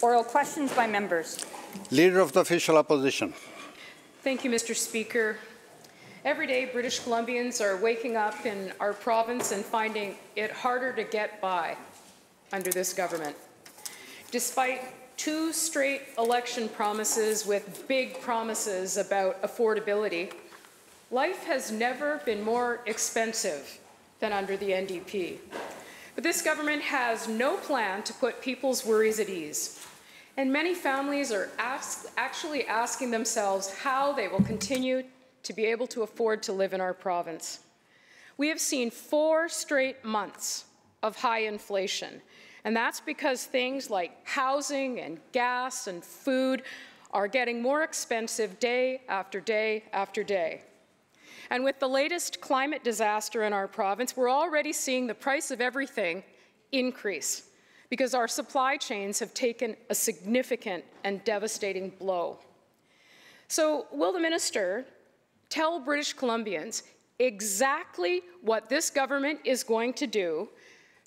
Oral questions by members. Leader of the Official Opposition. Thank you, Mr. Speaker. Every day, British Columbians are waking up in our province and finding it harder to get by under this government. Despite 2 straight election promises with big promises about affordability, life has never been more expensive than under the NDP. But this government has no plan to put people's worries at ease. And many families are actually asking themselves how they will continue to be able to afford to live in our province. We have seen 4 straight months of high inflation, and that's because things like housing and gas and food are getting more expensive day after day after day. And with the latest climate disaster in our province, we're already seeing the price of everything increase because our supply chains have taken a significant and devastating blow. So will the minister tell British Columbians exactly what this government is going to do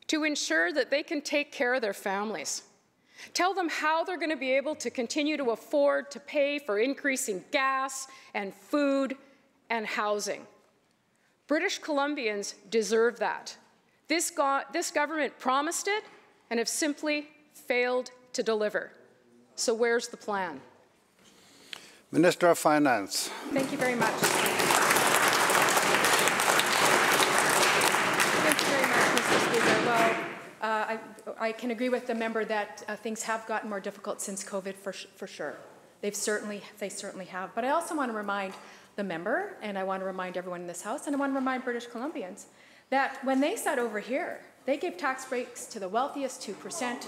to ensure that they can take care of their families? Tell them how they're going to be able to continue to afford to pay for increasing gas and food and housing. British Columbians deserve that. This government promised it and have simply failed to deliver. So where's the plan? Minister of Finance. Thank you very much. Thank you very much, Mr. Speaker. Well, I can agree with the member that things have gotten more difficult since COVID, for sure. They certainly have. But I also want to remind the member, and I want to remind everyone in this House, and I want to remind British Columbians that when they sat over here, they gave tax breaks to the wealthiest 2%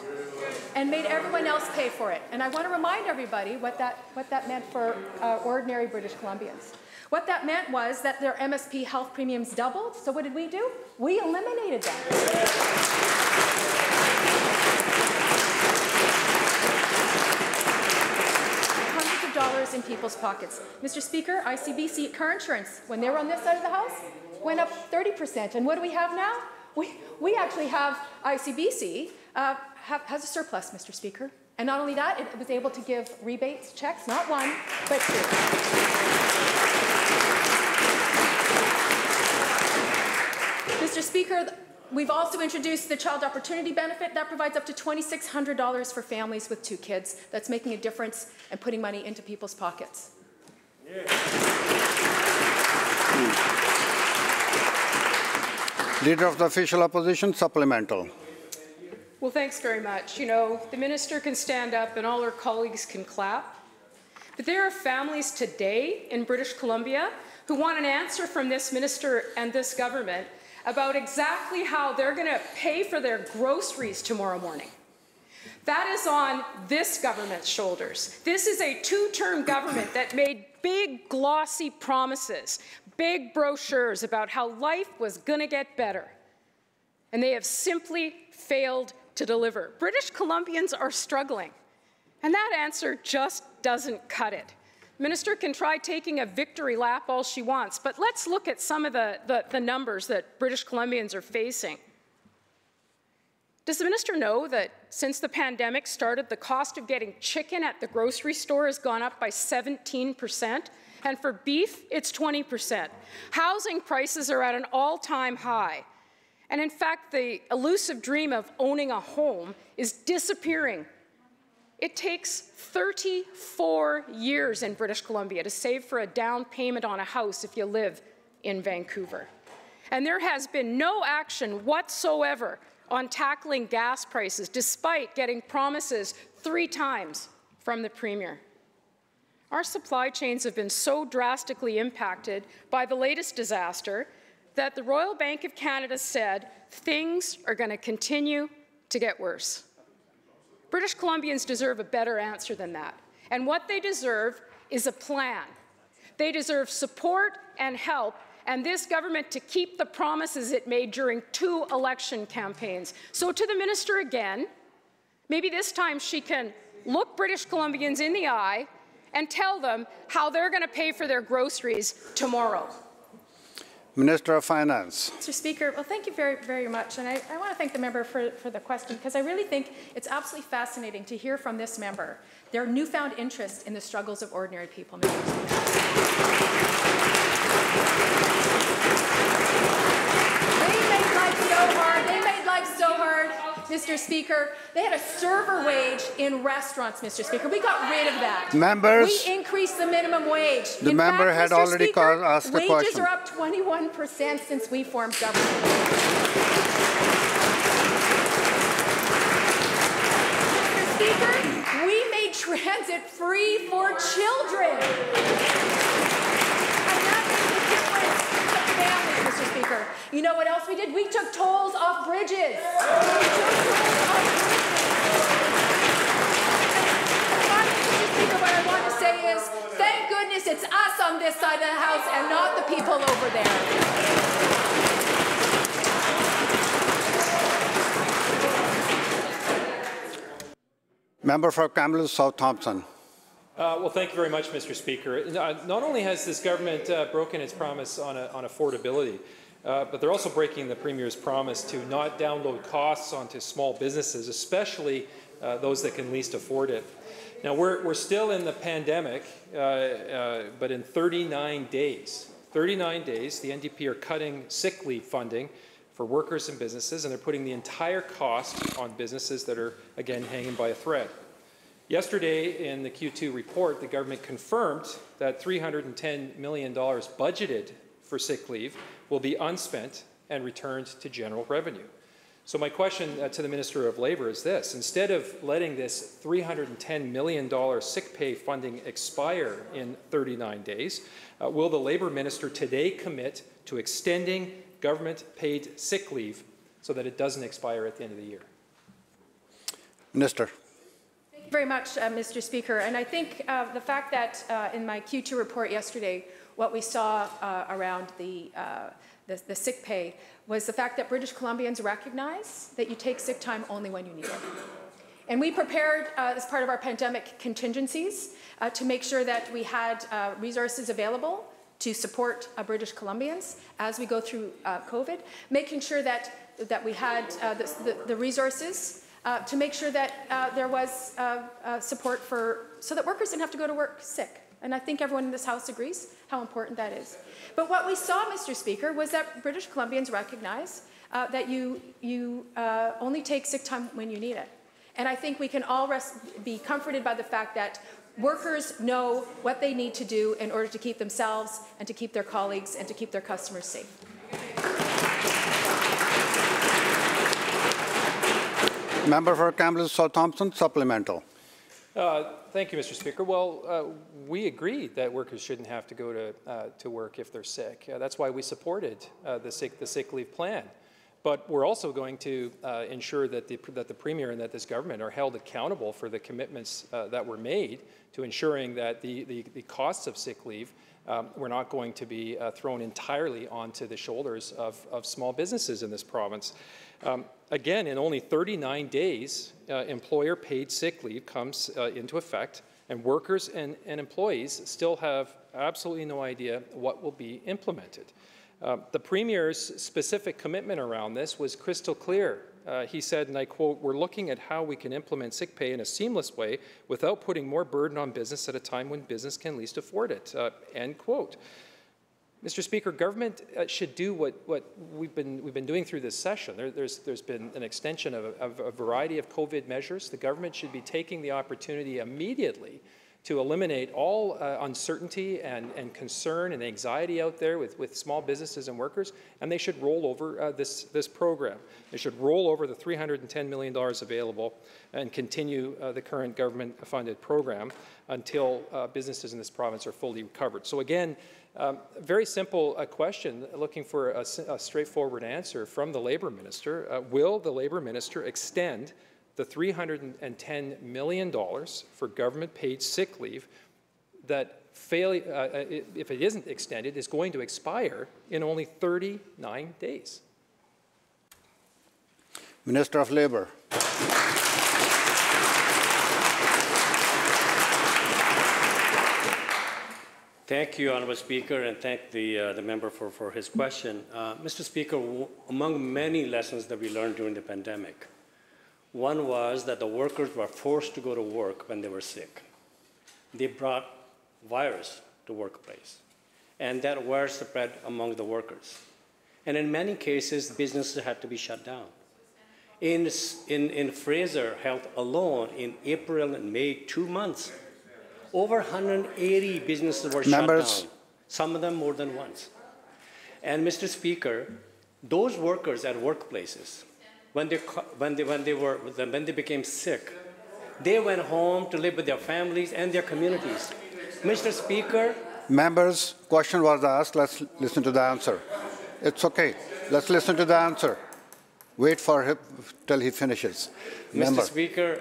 and made everyone else pay for it. And I want to remind everybody what that meant for ordinary British Columbians. What that meant was that their MSP health premiums doubled. So what did we do? We eliminated them. Hundreds of dollars in people's pockets. Mr. Speaker, ICBC car insurance, when they were on this side of the House, went up 30%. And what do we have now? We actually have ICBC has a surplus, Mr. Speaker. And not only that, it was able to give rebates checks, not 1, but 2. Mr. Speaker, we've also introduced the Child Opportunity Benefit. That provides up to $2,600 for families with 2 kids. That's making a difference and putting money into people's pockets. Yeah. Leader of the Official Opposition, supplemental. Well, thanks very much. You know, the minister can stand up and all her colleagues can clap. But there are families today in British Columbia who want an answer from this minister and this government about exactly how they're going to pay for their groceries tomorrow morning. That is on this government's shoulders. This is a 2-term government that made big, glossy promises, big brochures about how life was going to get better. And they have simply failed to deliver. British Columbians are struggling. And that answer just doesn't cut it. The minister can try taking a victory lap all she wants, but let's look at some of the numbers that British Columbians are facing. Does the minister know that since the pandemic started, the cost of getting chicken at the grocery store has gone up by 17%? And for beef, it's 20%. Housing prices are at an all-time high. And in fact, the elusive dream of owning a home is disappearing. It takes 34 years in British Columbia to save for a down payment on a house if you live in Vancouver. And there has been no action whatsoever on tackling gas prices, despite getting promises 3 times from the Premier. Our supply chains have been so drastically impacted by the latest disaster that the Royal Bank of Canada said things are going to continue to get worse. British Columbians deserve a better answer than that. And what they deserve is a plan. They deserve support and help, and this government to keep the promises it made during 2 election campaigns. So to the minister again, maybe this time she can look British Columbians in the eye and tell them how they're going to pay for their groceries tomorrow. Minister of Finance. Mr. Speaker, well, thank you very, very much. And I want to thank the member for the question, because I really think it's absolutely fascinating to hear from this member their newfound interest in the struggles of ordinary people. Mr. Speaker. They made life so hard. They made life so hard, Mr. Speaker. They had a server wage in restaurants, Mr. Speaker. We got rid of that. Members, we increased the minimum wage. The member had already asked a question. Wages are up 21% since we formed government. Mr. Speaker, we made transit free for children. And that makes a difference to families, Mr. Speaker. You know what else we did? We took tolls off bridges. What I want to say is, thank goodness it's us on this side of the House and not the people over there. Member for Kamloops South Thompson. Well, thank you very much, Mr. Speaker. Not only has this government broken its promise on affordability, but they're also breaking the Premier's promise to not download costs onto small businesses, especially those that can least afford it. Now, we're still in the pandemic, but in 39 days, the NDP are cutting sick leave funding for workers and businesses, and they're putting the entire cost on businesses that are, again, hanging by a thread. Yesterday, in the Q2 report, the government confirmed that $310 million budgeted for sick leave will be unspent and returned to general revenue. So my question to the Minister of Labour is this. Instead of letting this $310 million sick pay funding expire in 39 days, will the Labour Minister today commit to extending government-paid sick leave so that it doesn't expire at the end of the year? Minister. Thank you very much, Mr. Speaker. And I think the fact that in my Q2 report yesterday, what we saw around the sick pay was the fact that British Columbians recognize that you take sick time only when you need it. And we prepared, as part of our pandemic contingencies, to make sure that we had resources available to support British Columbians as we go through COVID, making sure that we had the resources to make sure that there was support so that workers didn't have to go to work sick. And I think everyone in this House agrees how important that is. But what we saw, Mr. Speaker, was that British Columbians recognize that you only take sick time when you need it. And I think we can all be comforted by the fact that workers know what they need to do in order to keep themselves and to keep their colleagues and to keep their customers safe. Member for Kamloops South Thompson, supplemental. Thank you, Mr. Speaker. Well, we agree that workers shouldn't have to go to work if they're sick. That's why we supported the sick leave plan. But we're also going to ensure that the Premier and that this government are held accountable for the commitments that were made to ensuring that the costs of sick leave were not going to be thrown entirely onto the shoulders of small businesses in this province. Again, in only 39 days, employer-paid sick leave comes into effect, and workers and employees still have absolutely no idea what will be implemented. The Premier's specific commitment around this was crystal clear. He said, and I quote, "We're looking at how we can implement sick pay in a seamless way without putting more burden on business at a time when business can least afford it," end quote. Mr. Speaker, government should do what we've been doing through this session. There's been an extension of a variety of COVID measures. The government should be taking the opportunity immediately to eliminate all uncertainty and concern and anxiety out there with small businesses and workers, and they should roll over this program. They should roll over the $310 million available and continue the current government-funded program until businesses in this province are fully recovered. So again, very simple question, looking for a straightforward answer from the Labour Minister. Will the Labour Minister extend the $310 million for government-paid sick leave that, if it isn't extended, is going to expire in only 39 days? Minister of Labour. Thank you, Honourable Speaker, and thank the member for his question. Mr. Speaker, among many lessons that we learned during the pandemic, one was that the workers were forced to go to work when they were sick. They brought virus to workplace, and that virus spread among the workers. And in many cases, businesses had to be shut down. In Fraser Health alone, in April and May, 2 months, over 180 businesses were shut down, some of them more than once. And Mr. Speaker, those workers at workplaces, when they became sick, they went home to live with their families and their communities. Mr. Speaker. Members, question was asked. Let's listen to the answer. It's okay. Let's listen to the answer. Wait for him till he finishes. Mr. Speaker,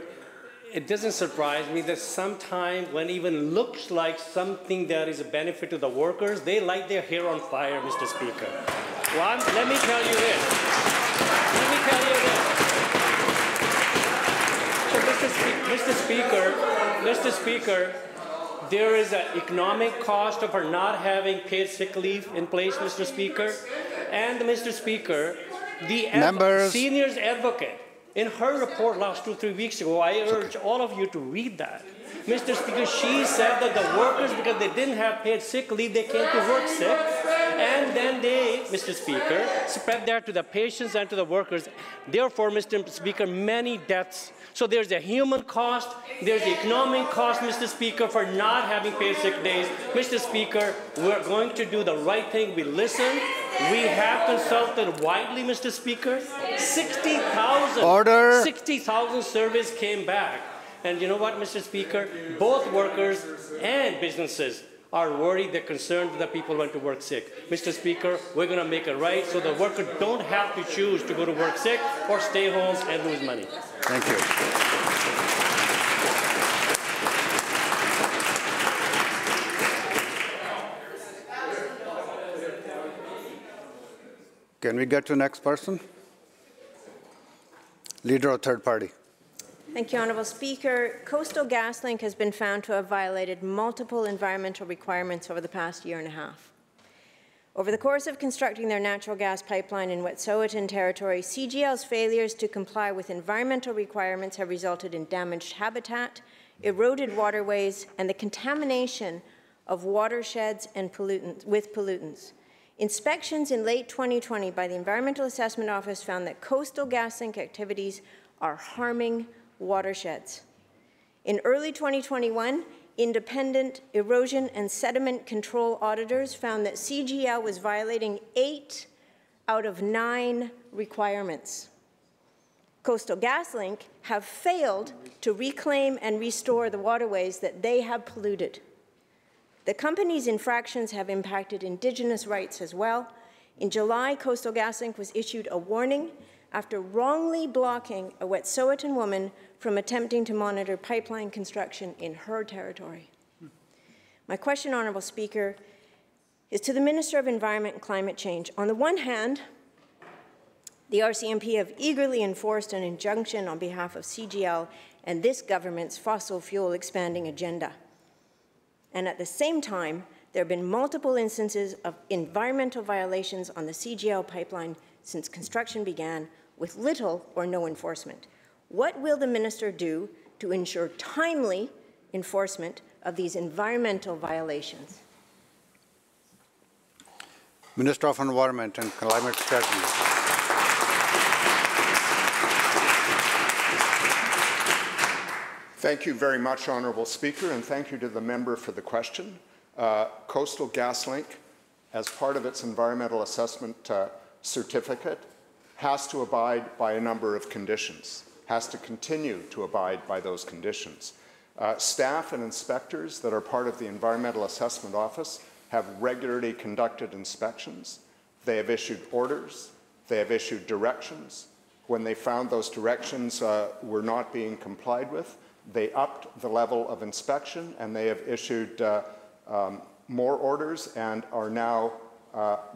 it doesn't surprise me that sometimes when even looks like something that is a benefit to the workers, they light their hair on fire, Mr. Speaker. Well, let me tell you this. So, Mr. Speaker, there is an economic cost of her not having paid sick leave in place, Mr. Speaker. And, Mr. Speaker, the seniors advocate, in her report last 2 or 3 weeks ago, I urge all of you to read that. Mr. Speaker, she said that the workers, because they didn't have paid sick leave, they came to work sick, and then they, Mr. Speaker, spread that to the patients and to the workers. Therefore, Mr. Speaker, many deaths. So there's a human cost, there's the economic cost, Mr. Speaker, for not having paid sick days. Mr. Speaker, we're going to do the right thing. We listen. We have consulted widely, Mr. Speaker. 60,000 surveys came back. And you know what, Mr. Speaker? Both workers and businesses are worried, they're concerned that people went to work sick. Mr. Speaker, we're going to make it right so the workers don't have to choose to go to work sick or stay home and lose money. Thank you. Can we get to the next person? Leader of third party. Thank you, Honourable Speaker. Coastal GasLink has been found to have violated multiple environmental requirements over the past year and a half. Over the course of constructing their natural gas pipeline in Wet'suwet'en territory, CGL's failures to comply with environmental requirements have resulted in damaged habitat, eroded waterways, and the contamination of watersheds and pollutants. Inspections in late 2020 by the Environmental Assessment Office found that Coastal GasLink activities are harming watersheds. In early 2021, independent erosion and sediment control auditors found that CGL was violating 8 out of 9 requirements. Coastal GasLink have failed to reclaim and restore the waterways that they have polluted. The company's infractions have impacted Indigenous rights as well. In July, Coastal GasLink was issued a warning after wrongly blocking a Wet'suwet'en woman from attempting to monitor pipeline construction in her territory. My question, Honourable Speaker, is to the Minister of Environment and Climate Change. On the one hand, the RCMP have eagerly enforced an injunction on behalf of CGL and this government's fossil fuel expanding agenda. And at the same time, there have been multiple instances of environmental violations on the CGL pipeline since construction began, with little or no enforcement. What will the minister do to ensure timely enforcement of these environmental violations? Minister of Environment and Climate Strategy. Thank you very much, Honourable Speaker, and thank you to the member for the question. Coastal GasLink, as part of its environmental assessment certificate, has to abide by a number of conditions, has to continue to abide by those conditions. Staff and inspectors that are part of the Environmental Assessment Office have regularly conducted inspections. They have issued orders. They have issued directions. When they found those directions were not being complied with, they upped the level of inspection, and they have issued more orders and are now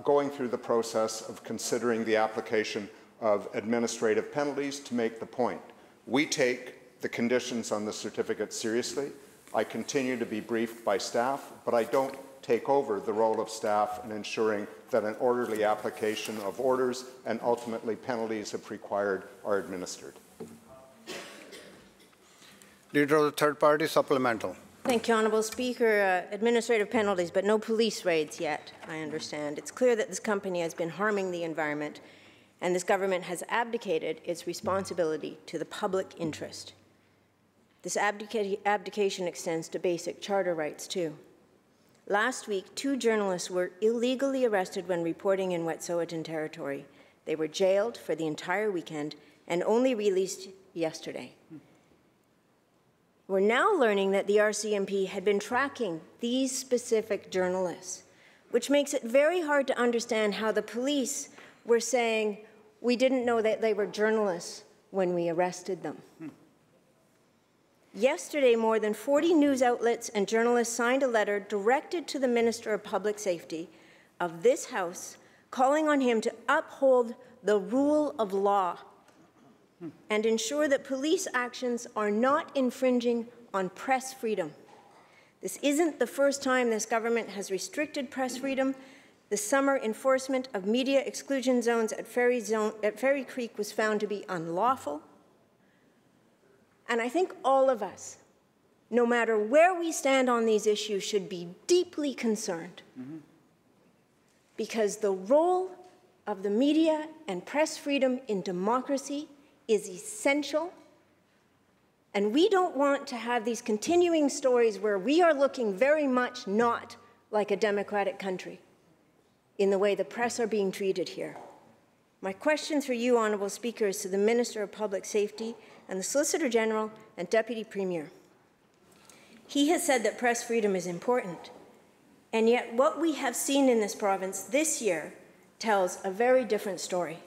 going through the process of considering the application of administrative penalties to make the point. We take the conditions on the certificate seriously. I continue to be briefed by staff, but I don't take over the role of staff in ensuring that an orderly application of orders and ultimately penalties if required are administered. Leader of the third party, supplemental. Thank you, Honourable Speaker. Administrative penalties, but no police raids yet, I understand. It's clear that this company has been harming the environment, and this government has abdicated its responsibility to the public interest. This abdication extends to basic charter rights, too. Last week, 2 journalists were illegally arrested when reporting in Wet'suwet'en territory. They were jailed for the entire weekend and only released yesterday. We're now learning that the RCMP had been tracking these specific journalists, which makes it very hard to understand how the police were saying, we didn't know that they were journalists when we arrested them. Yesterday, more than 40 news outlets and journalists signed a letter directed to the Minister of Public Safety of this House, calling on him to uphold the rule of law and ensure that police actions are not infringing on press freedom. This isn't the first time this government has restricted press freedom. The summer enforcement of media exclusion zones at Ferry Creek was found to be unlawful. And I think all of us, no matter where we stand on these issues, should be deeply concerned. Because the role of the media and press freedom in democracy is essential, and we don't want to have these continuing stories where we are looking very much not like a democratic country in the way the press are being treated here. My question for you, Honourable Speaker, is to the Minister of Public Safety and the Solicitor General and Deputy Premier. He has said that press freedom is important, and yet what we have seen in this province this year tells a very different story.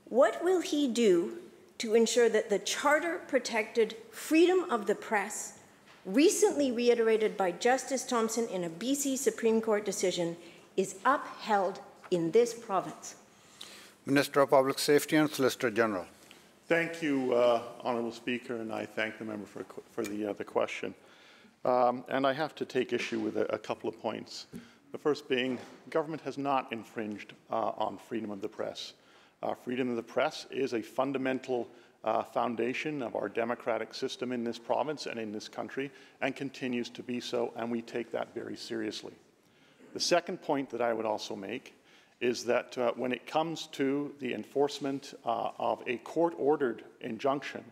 What will he do to ensure that the charter-protected freedom of the press, recently reiterated by Justice Thompson in a BC Supreme Court decision, is upheld in this province? Minister of Public Safety and Solicitor General. Thank you, Honourable Speaker, and I thank the member for the question. And I have to take issue with a couple of points. The first being, government has not infringed on freedom of the press. Freedom of the press is a fundamental foundation of our democratic system in this province and in this country, and continues to be so, and we take that very seriously. The second point that I would also make is that when it comes to the enforcement of a court-ordered injunction,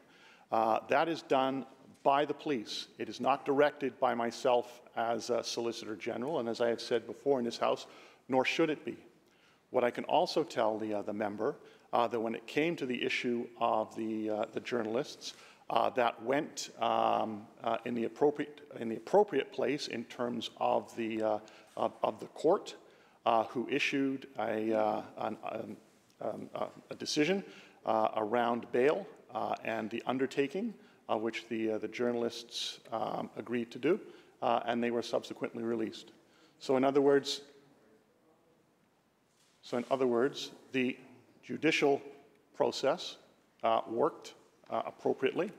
that is done by the police. It is not directed by myself as Solicitor General, and as I have said before in this House, nor should it be. What I can also tell the member that when it came to the issue of the journalists, that went in the appropriate place in terms of the court, who issued a decision around bail and the undertaking, which the journalists agreed to do, and they were subsequently released. So in other words, the judicial process worked appropriately,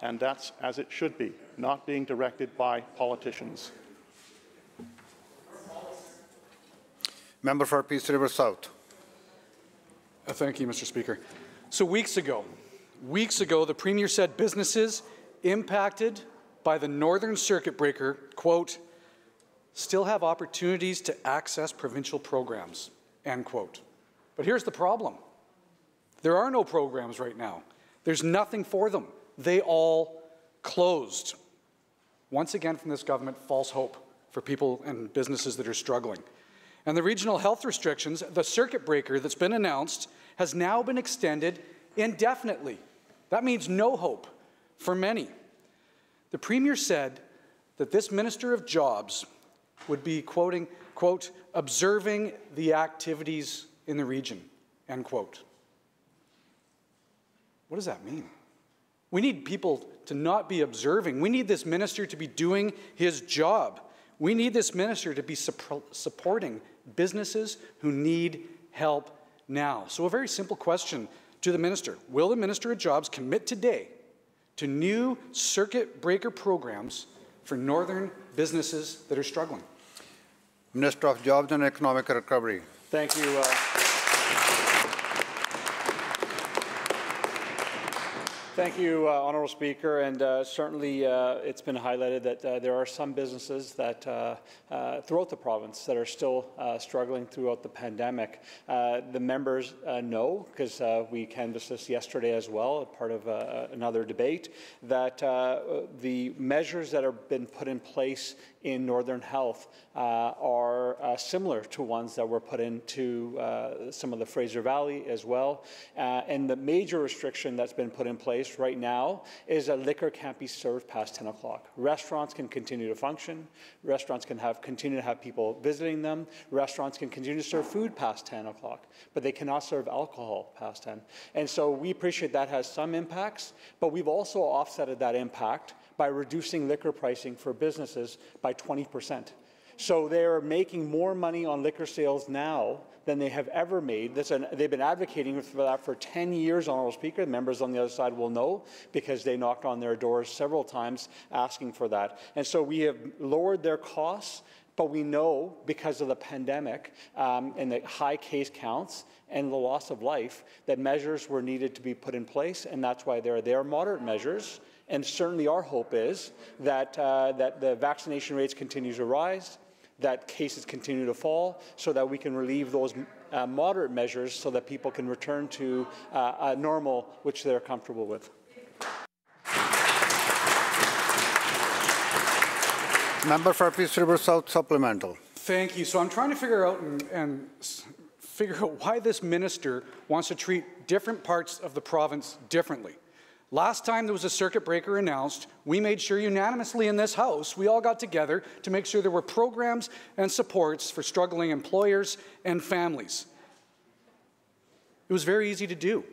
and that's as it should be, not being directed by politicians. Member for Peace River South. Thank you, Mr. Speaker. So weeks ago, the Premier said businesses impacted by the Northern Circuit Breaker, quote, still have opportunities to access provincial programs, end quote. But here's the problem. There are no programs right now. There's nothing for them. They all closed. Once again from this government, false hope for people and businesses that are struggling. And the regional health restrictions, the circuit breaker that's been announced, has now been extended indefinitely. That means no hope for many. The Premier said that this Minister of Jobs would be, quoting, quote, observing the activities in the region, end quote. What does that mean? We need people to not be observing. We need this minister to be doing his job. We need this minister to be supporting businesses who need help now. So a very simple question to the minister. Will the Minister of Jobs commit today to new circuit breaker programs for northern businesses that are struggling? Minister of Jobs and Economic Recovery. Thank you. Thank you, Honourable Speaker, and certainly it's been highlighted that there are some businesses that throughout the province that are still struggling throughout the pandemic. The members know, because we canvassed this yesterday as well, part of another debate, that the measures that have been put in place in Northern Health are similar to ones that were put into some of the Fraser Valley as well. And the major restriction that's been put in place right now is that liquor can't be served past 10 o'clock. Restaurants can continue to function. Restaurants can continue to have people visiting them. Restaurants can continue to serve food past 10 o'clock, but they cannot serve alcohol past 10. And so we appreciate that has some impacts, but we've also offsetted that impact by reducing liquor pricing for businesses by 20%. So they're making more money on liquor sales now than they have ever made. They've been advocating for that for 10 years, Honourable Speaker. The members on the other side will know because they knocked on their doors several times asking for that. And so we have lowered their costs, but we know because of the pandemic and the high case counts and the loss of life that measures were needed to be put in place, and that's why they're moderate measures. And certainly our hope is that, that the vaccination rates continue to rise, that cases continue to fall, so that we can relieve those moderate measures so that people can return to a normal which they're comfortable with. Member for Peace River South supplemental. Thank you. So I'm trying to figure out figure out why this minister wants to treat different parts of the province differently. Last time there was a circuit breaker announced, we made sure unanimously in this House, we all got together to make sure there were programs and supports for struggling employers and families. It was very easy to do.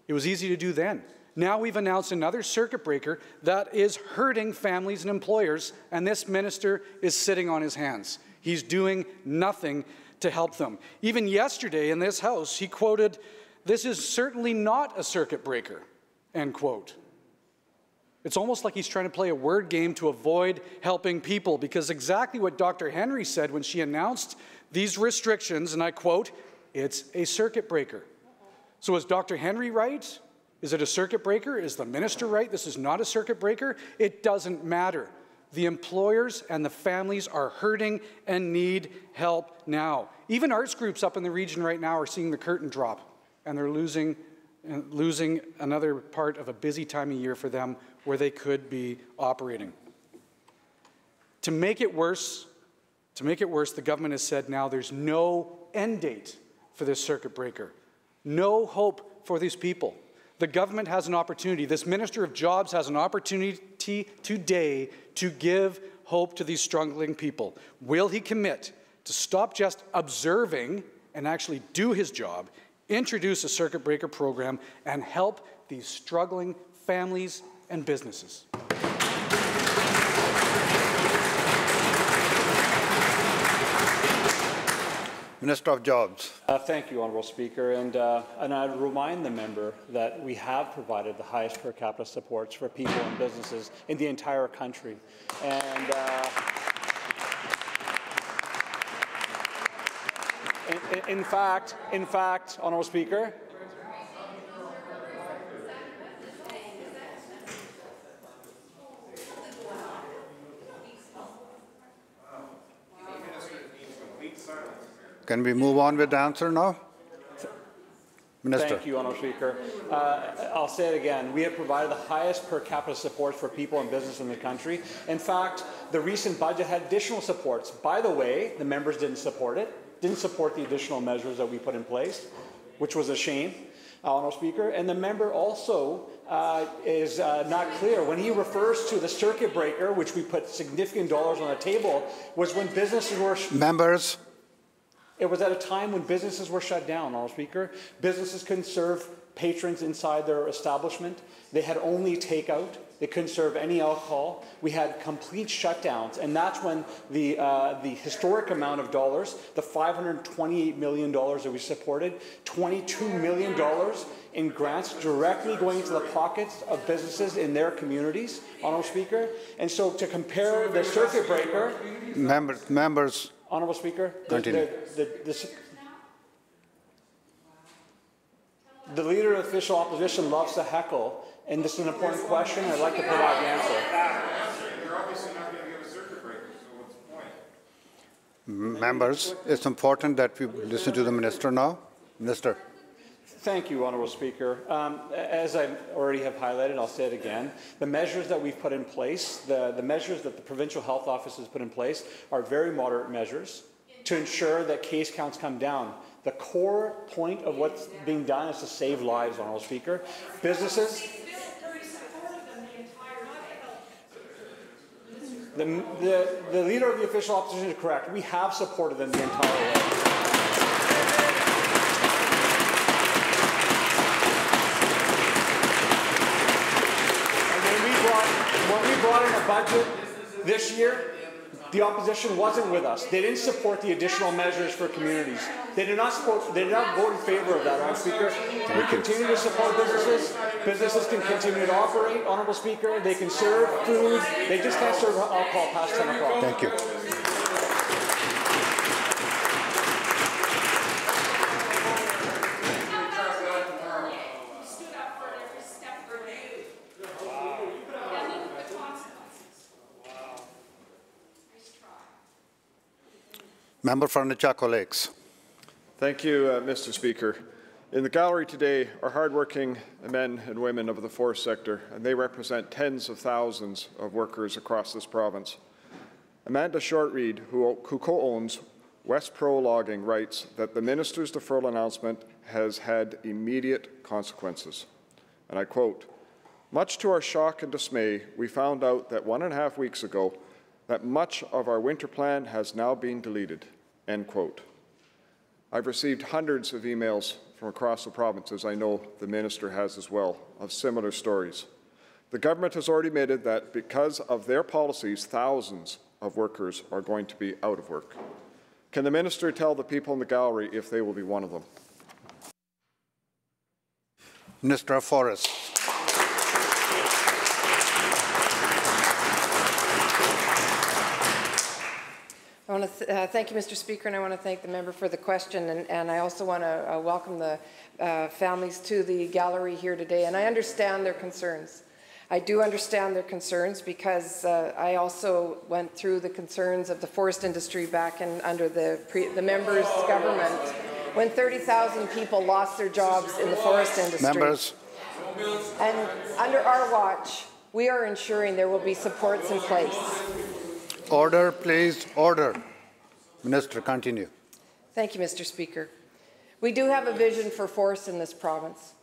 It was easy to do then. Now we've announced another circuit breaker that is hurting families and employers, and this minister is sitting on his hands. He's doing nothing to help them. Even yesterday in this House, he quoted, "This is certainly not a circuit breaker," end quote. It's almost like he's trying to play a word game to avoid helping people, because exactly what Dr. Henry said when she announced these restrictions, and I quote, "It's a circuit breaker." So is Dr. Henry right? Is it a circuit breaker? Is the minister right? This is not a circuit breaker? It doesn't matter. The employers and the families are hurting and need help now. Even arts groups up in the region right now are seeing the curtain drop, and they're losing another part of a busy time of year for them where they could be operating. To make it worse, the government has said now there's no end date for this circuit breaker. No hope for these people. The government has an opportunity. This Minister of Jobs has an opportunity today to give hope to these struggling people. Will he commit to stop just observing and actually do his job, introduce a circuit breaker program, and help these struggling families and businesses? Minister of Jobs. Thank you, Honourable Speaker. And I'd remind the member that we have provided the highest per capita supports for people and businesses in the entire country. And in fact, Honourable Speaker, Can we move on with the answer now? Minister. Thank you, Honourable Speaker. I'll say it again. We have provided the highest per capita support for people and business in the country. In fact, the recent budget had additional supports. By the way, the members didn't support it, didn't support the additional measures that we put in place, which was a shame, Honourable Speaker. And the member also is not clear. When he refers to the circuit breaker, which we put significant dollars on the table, was when businesses were... Members. It was at a time when businesses were shut down, Honourable Speaker. Businesses couldn't serve patrons inside their establishment. They had only takeout. They couldn't serve any alcohol. We had complete shutdowns, and that's when the historic amount of dollars, the $528 million that we supported, $22 million in grants directly going into the pockets of businesses in their communities, Honourable Speaker. And so to compare the circuit breaker... Members, Honourable Speaker, the Leader of the Official Opposition loves to heckle, and this is an important question. I'd like to provide the answer. You're obviously not going to give a circuit breaker, so what's the point? Members, it's important that we listen to the Minister now. Minister. Thank you, Honourable Speaker. As I already have highlighted, I'll say it again, the measures that we've put in place, the measures that the Provincial Health Office has put in place are very moderate measures to ensure that case counts come down. The core point of what's being done is to save lives, Honourable Speaker. Businesses... The Leader of the Official Opposition is correct. We have supported them the entire way. When we brought in a budget this year, the opposition wasn't with us. They didn't support the additional measures for communities. They did not support. They did not vote in favour of that, Honourable Speaker. We continue to support businesses. Businesses can continue to operate, Honourable Speaker. They can serve food. They just can't serve alcohol past 10 o'clock. Thank you. Member for Nechako Lakes. Thank you, Mr. Speaker. In the gallery today are hardworking men and women of the forest sector, and they represent tens of thousands of workers across this province. Amanda Shortreed, who co-owns West Pro Logging, writes that the minister's deferral announcement has had immediate consequences. And I quote, "Much to our shock and dismay, we found out that 1.5 weeks ago that much of our winter plan has now been deleted." End quote. I've received hundreds of emails from across the province, as I know the minister has as well, of similar stories. The government has already admitted that because of their policies, thousands of workers are going to be out of work. Can the minister tell the people in the gallery if they will be one of them? Minister of Forests. I want to thank you, Mr. Speaker, and I want to thank the member for the question, and I also want to welcome the families to the gallery here today, and I understand their concerns. I do understand their concerns because I also went through the concerns of the forest industry back under the member's government when 30,000 people lost their jobs in the forest industry. Members. And under our watch, we are ensuring there will be supports in place. Order, please. Order. Minister, continue. Thank you, Mr. Speaker. We do have a vision for forests in this province,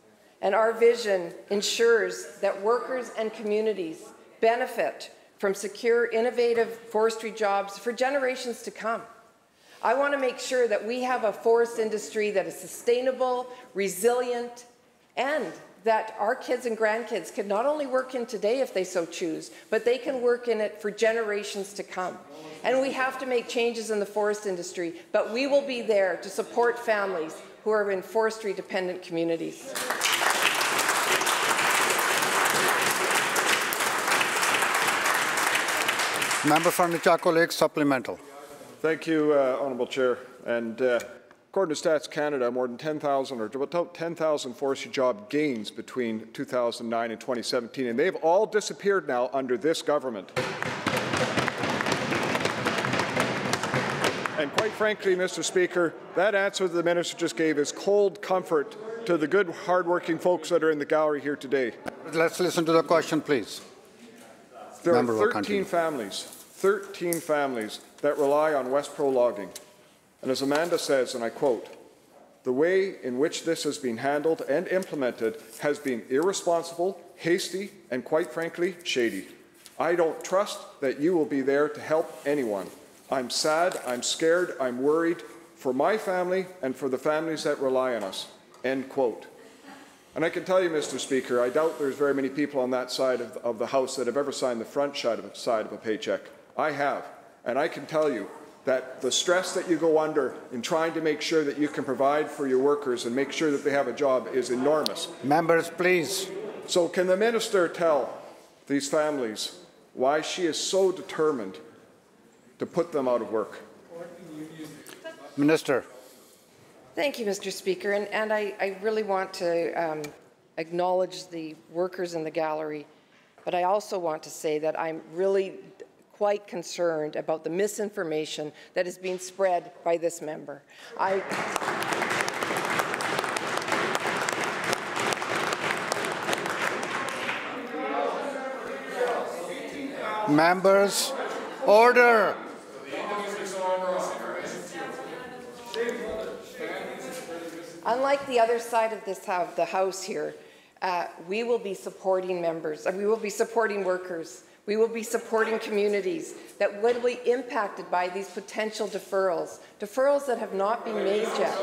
and our vision ensures that workers and communities benefit from secure, innovative forestry jobs for generations to come. I want to make sure that we have a forest industry that is sustainable, resilient, and that our kids and grandkids can not only work in today if they so choose, but they can work in it for generations to come. And we have to make changes in the forest industry, but we will be there to support families who are in forestry-dependent communities. Member for Nechako Lakes, supplemental. Thank you, Honourable Chair. And according to Stats Canada, more than 10,000 or about 10,000 forestry job gains between 2009 and 2017, and they've all disappeared now under this government. And quite frankly, Mr. Speaker, that answer that the minister just gave is cold comfort to the good, hard-working folks that are in the gallery here today. Let's listen to the question, please. There are 13 families that rely on West Pro Logging. And as Amanda says, and I quote, "The way in which this has been handled and implemented has been irresponsible, hasty, and quite frankly, shady. I don't trust that you will be there to help anyone. I'm sad, I'm scared, I'm worried for my family and for the families that rely on us." End quote. And I can tell you, Mr. Speaker, I doubt there's very many people on that side of the House that have ever signed the front side of a paycheck. I have, and I can tell you that the stress that you go under in trying to make sure that you can provide for your workers and make sure that they have a job is enormous. Members, please. So can the minister tell these families why she is so determined to put them out of work? Minister. Thank you, Mr. Speaker. And I really want to acknowledge the workers in the gallery, but I also want to say that I'm really quite concerned about the misinformation that is being spread by this member. Members, order. Unlike the other side of the House here, we will be supporting members. We will be supporting workers. We will be supporting communities that will be impacted by these potential deferrals that have not been made yet.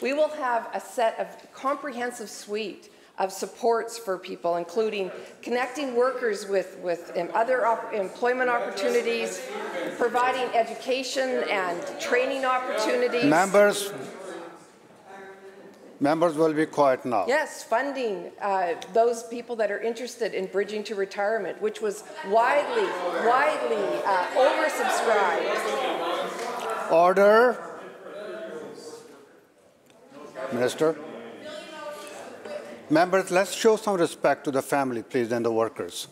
We will have a comprehensive suite of supports for people, including connecting workers with other employment opportunities, providing education and training opportunities. Members will be quiet now. Yes, funding those people that are interested in bridging to retirement, which was widely oversubscribed. Order. Minister. Members, let's show some respect to the family, please, and the workers.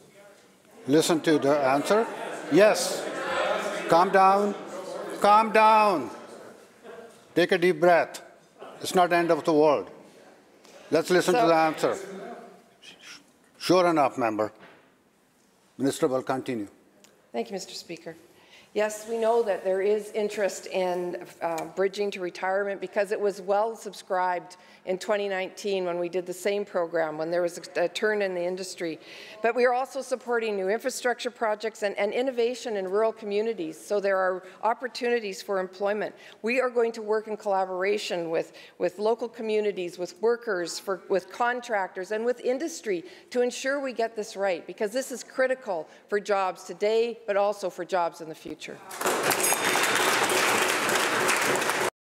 Listen to the answer. Yes. Calm down. Calm down. Take a deep breath. It's not the end of the world. Let's listen to the answer. Sure enough, member. Minister will continue. Thank you, Mr. Speaker. Yes, we know that there is interest in bridging to retirement because it was well subscribed in 2019 when we did the same program, when there was a turn in the industry. But we are also supporting new infrastructure projects and innovation in rural communities, so there are opportunities for employment. We are going to work in collaboration with local communities, with workers, with contractors, and with industry to ensure we get this right, because this is critical for jobs today, but also for jobs in the future.